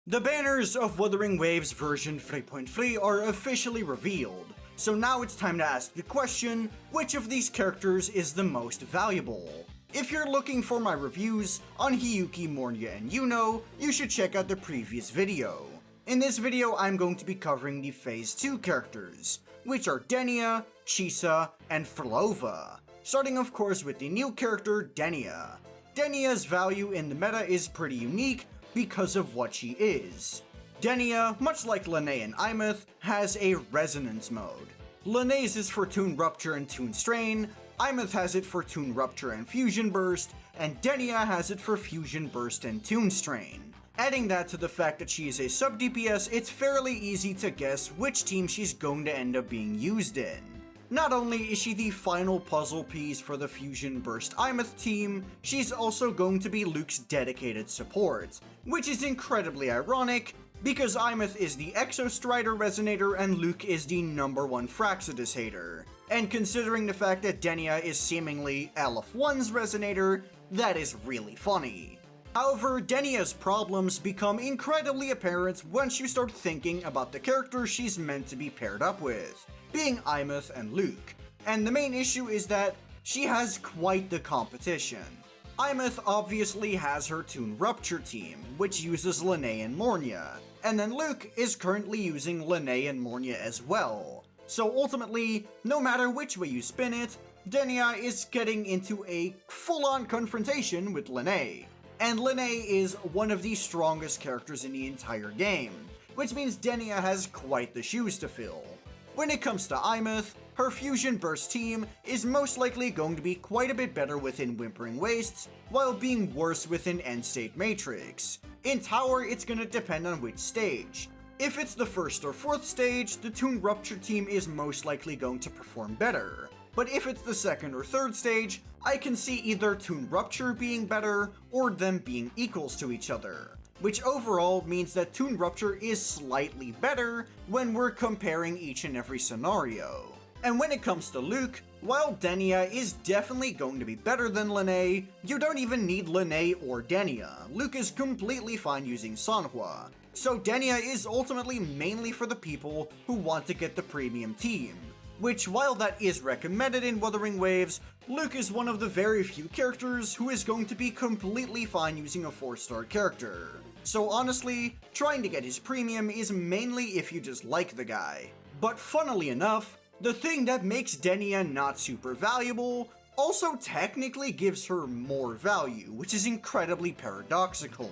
The banners of Wuthering Waves version 3.3 are officially revealed, so now it's time to ask the question, which of these characters is the most valuable? If you're looking for my reviews on Hiyuki, Mornia, and Yuno, you should check out the previous video. In this video, I'm going to be covering the Phase 2 characters, which are Denia, Chisa, and Phrolova, starting of course with the new character Denia. Denia's value in the meta is pretty unique because of what she is. Denia, much like Lene and Imeth, has a resonance mode. Lene's is for Tune Rupture and Tune Strain, Imeth has it for Tune Rupture and Fusion Burst, and Denia has it for Fusion Burst and Tune Strain. Adding that to the fact that she is a sub DPS, it's fairly easy to guess which team she's going to end up being used in. Not only is she the final puzzle piece for the Fusion Burst Imeth team, she's also going to be Luke's dedicated support, which is incredibly ironic because Imeth is the Exostrider Resonator and Luke is the #1 Fraxidus hater. And considering the fact that Denia is seemingly LF1's Resonator, that is really funny. However, Denia's problems become incredibly apparent once you start thinking about the character she's meant to be paired up with, being Imeth and Luke. And the main issue is that she has quite the competition. Imeth obviously has her Tune Rupture team, which uses Lene and Mornia, and then Luke is currently using Lene and Mornia as well. So ultimately, no matter which way you spin it, Denia is getting into a full-on confrontation with Lene. And Lene is one of the strongest characters in the entire game, which means Denia has quite the shoes to fill. When it comes to Imeth, her Fusion Burst team is most likely going to be quite a bit better within Whimpering Wastes, while being worse within End State Matrix. In Tower, it's gonna depend on which stage. If it's the 1st or 4th stage, the Tune Rupture team is most likely going to perform better. But if it's the 2nd or 3rd stage, I can see either Tune Rupture being better, or them being equals to each other. Which overall means that Tune Rupture is slightly better when we're comparing each and every scenario. And when it comes to Luke, while Denia is definitely going to be better than Lene, you don't even need Lene or Denia. Luke is completely fine using Sanhua. So Denia is ultimately mainly for the people who want to get the premium team. Which, while that is recommended in Wuthering Waves, Luke is one of the very few characters who is going to be completely fine using a 4-star character. So honestly, trying to get his premium is mainly if you just like the guy. But funnily enough, the thing that makes Denia not super valuable also technically gives her more value, which is incredibly paradoxical.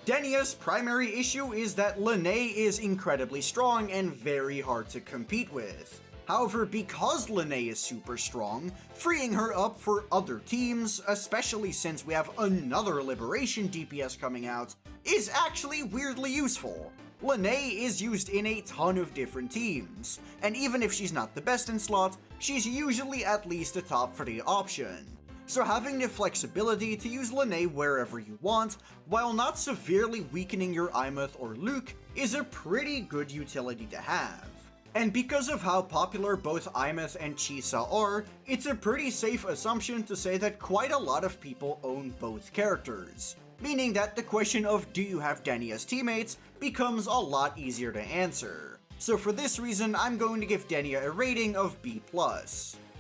Denia's primary issue is that Lene is incredibly strong and very hard to compete with. However, because Lene is super strong, freeing her up for other teams, especially since we have another Liberation DPS coming out, is actually weirdly useful. Lene is used in a ton of different teams, and even if she's not the best in slot, she's usually at least a top 3 option. So having the flexibility to use Lene wherever you want, while not severely weakening your Imeth or Luke, is a pretty good utility to have. And because of how popular both Imeth and Chisa are, it's a pretty safe assumption to say that quite a lot of people own both characters. Meaning that the question of do you have Denia's teammates becomes a lot easier to answer. So for this reason, I'm going to give Denia a rating of B+.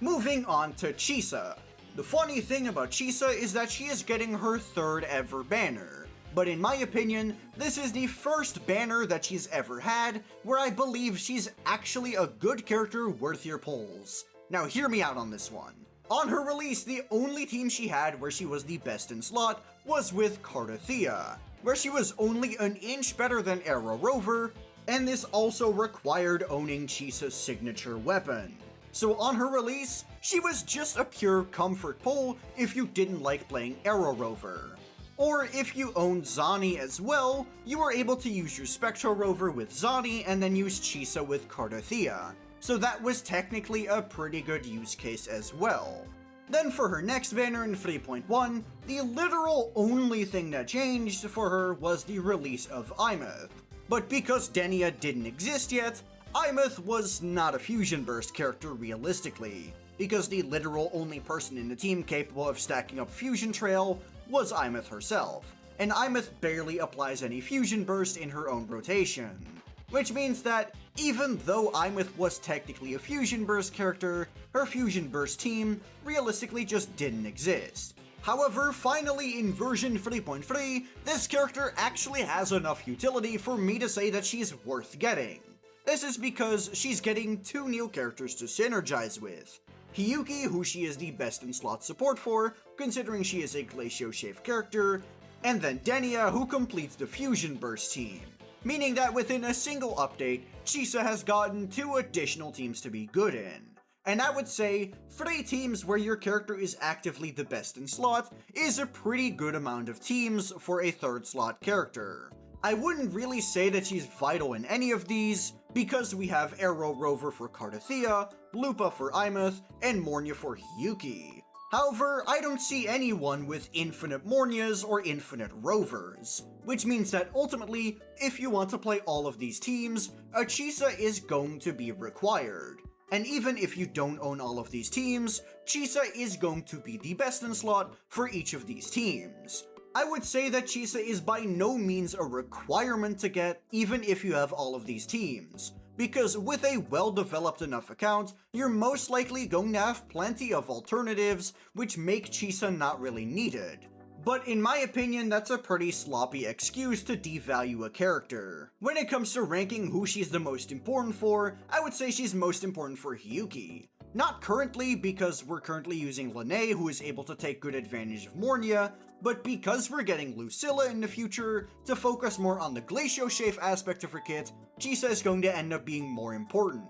Moving on to Chisa. The funny thing about Chisa is that she is getting her 3rd ever banner. But in my opinion, this is the first banner that she's ever had where I believe she's actually a good character worth your polls. Now hear me out on this one. On her release, the only team she had where she was the best in slot was with Cardathea, where she was only an inch better than Arrow Rover, and this also required owning Chisa's signature weapon. So on her release, she was just a pure comfort pull if you didn't like playing Arrow Rover. Or if you owned Zani as well, you were able to use your Spectral Rover with Zani and then use Chisa with Cardathea. So that was technically a pretty good use case as well. Then for her next banner in 3.1, the literal only thing that changed for her was the release of Imeth. But because Denia didn't exist yet, Imeth was not a Fusion Burst character realistically, because the literal only person in the team capable of stacking up Fusion Trail was Imeth herself, and Imeth barely applies any fusion burst in her own rotation. Which means that, even though Imeth was technically a fusion burst character, her fusion burst team realistically just didn't exist. However, finally in version 3.3, this character actually has enough utility for me to say that she's worth getting. This is because she's getting two new characters to synergize with. Hiyuki, who she is the best in slot support for, considering she is a Glacio Shave character, and then Denia, who completes the fusion burst team. Meaning that within a single update, Chisa has gotten 2 additional teams to be good in. And I would say 3 teams where your character is actively the best in slot is a pretty good amount of teams for a 3rd slot character. I wouldn't really say that she's vital in any of these, because we have Arrow Rover for Cardathea, Lupa for Imeth, and Mornia for Hiyuki. However, I don't see anyone with infinite Mornias or infinite Rovers, which means that ultimately, if you want to play all of these teams, a Chisa is going to be required. And even if you don't own all of these teams, Chisa is going to be the best in slot for each of these teams. I would say that Chisa is by no means a requirement to get, even if you have all of these teams. Because with a well-developed enough account, you're most likely going to have plenty of alternatives, which make Chisa not really needed. But in my opinion, that's a pretty sloppy excuse to devalue a character. When it comes to ranking who she's the most important for, I would say she's most important for Hiyuki. Not currently, because we're currently using Lene, who is able to take good advantage of Mornia, but because we're getting Lucilla in the future, to focus more on the Glacio Shave aspect of her kit, Chisa is going to end up being more important.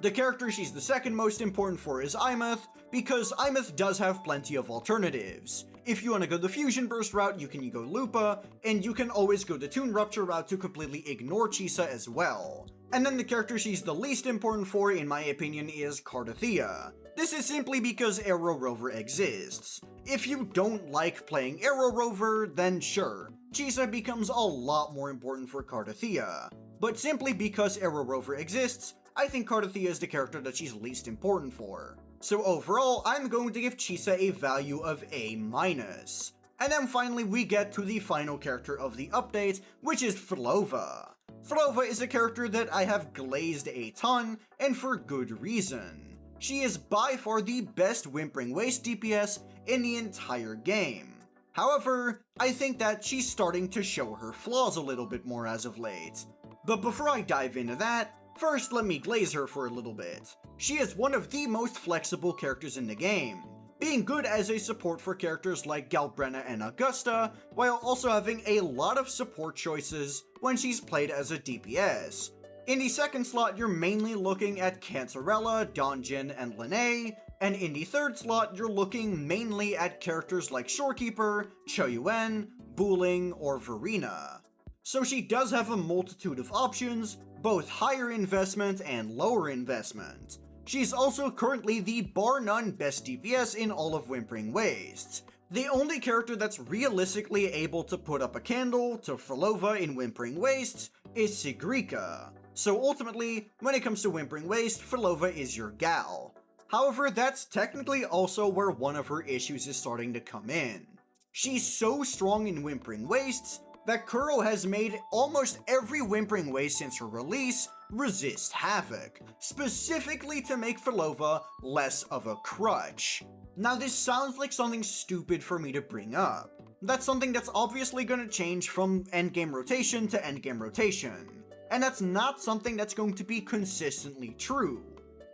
The character she's the second most important for is Imeth, because Imeth does have plenty of alternatives. If you want to go the Fusion Burst route, you can go Lupa, and you can always go the Toon Rupture route to completely ignore Chisa as well. And then the character she's the least important for, in my opinion, is Cardathea. This is simply because Arrow Rover exists. If you don't like playing Arrow Rover, then sure, Chisa becomes a lot more important for Cardathea. But simply because Arrow Rover exists, I think Cardathea is the character that she's least important for. So overall, I'm going to give Chisa a value of A-. And then finally we get to the final character of the update, which is Phrolova. Phrolova is a character that I have glazed a ton, and for good reason. She is by far the best Whimpering Waste DPS in the entire game. However, I think that she's starting to show her flaws a little bit more as of late. But before I dive into that, first let me glaze her for a little bit. She is one of the most flexible characters in the game, being good as a support for characters like Galbrenna and Augusta, while also having a lot of support choices when she's played as a DPS. In the second slot, you're mainly looking at Cancerella, Donjin, and Lene, and in the third slot, you're looking mainly at characters like Shorekeeper, Choyuan, Booling, or Verena. So she does have a multitude of options, both higher investment and lower investment. She's also currently the bar none best DPS in all of Whimpering Wastes. The only character that's realistically able to put up a candle to Phrolova in Whimpering Wastes is Sigrika. So ultimately, when it comes to Whimpering Waste, Phrolova is your gal. However, that's technically also where one of her issues is starting to come in. She's so strong in Whimpering Wastes that Kuro has made almost every Whimpering Waste since her release resist Havoc, specifically to make Phrolova less of a crutch. Now this sounds like something stupid for me to bring up. That's something that's obviously going to change from endgame rotation to endgame rotation, and that's not something that's going to be consistently true.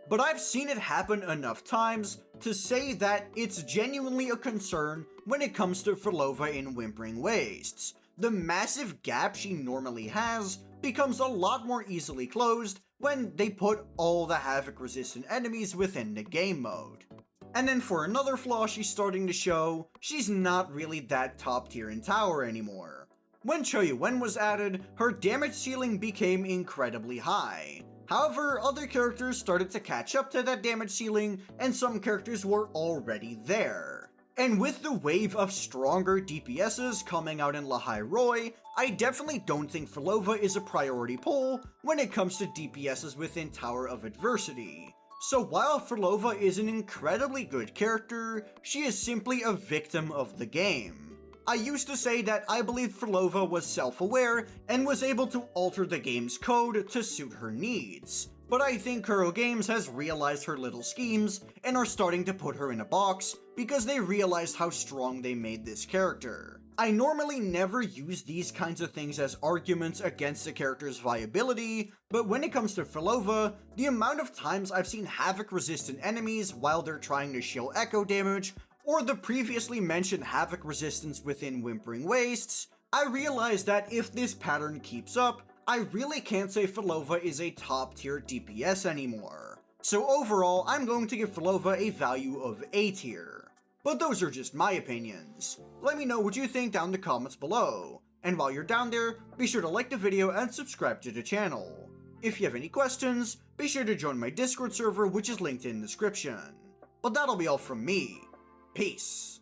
But I've seen it happen enough times to say that it's genuinely a concern when it comes to Phrolova in Whimpering Wastes. The massive gap she normally has becomes a lot more easily closed when they put all the Havoc-resistant enemies within the game mode. And then for another flaw she's starting to show, she's not really that top tier in tower anymore. When Choyuan was added, her damage ceiling became incredibly high. However, other characters started to catch up to that damage ceiling, and some characters were already there. And with the wave of stronger DPSs coming out in Lahai Roi, I definitely don't think Phrolova is a priority pull when it comes to DPSs within Tower of Adversity. So while Phrolova is an incredibly good character, she is simply a victim of the game. I used to say that I believed Phrolova was self-aware and was able to alter the game's code to suit her needs. But I think Kuro Games has realized her little schemes and are starting to put her in a box because they realized how strong they made this character. I normally never use these kinds of things as arguments against the character's viability, but when it comes to Phrolova, the amount of times I've seen Havoc-resistant enemies while they're trying to shield echo damage, or the previously mentioned Havoc resistance within Whimpering Wastes, I realized that if this pattern keeps up, I really can't say Phrolova is a top tier DPS anymore. So overall, I'm going to give Phrolova a value of A tier. But those are just my opinions. Let me know what you think down in the comments below. And while you're down there, be sure to like the video and subscribe to the channel. If you have any questions, be sure to join my Discord server, which is linked in the description. But that'll be all from me. Peace.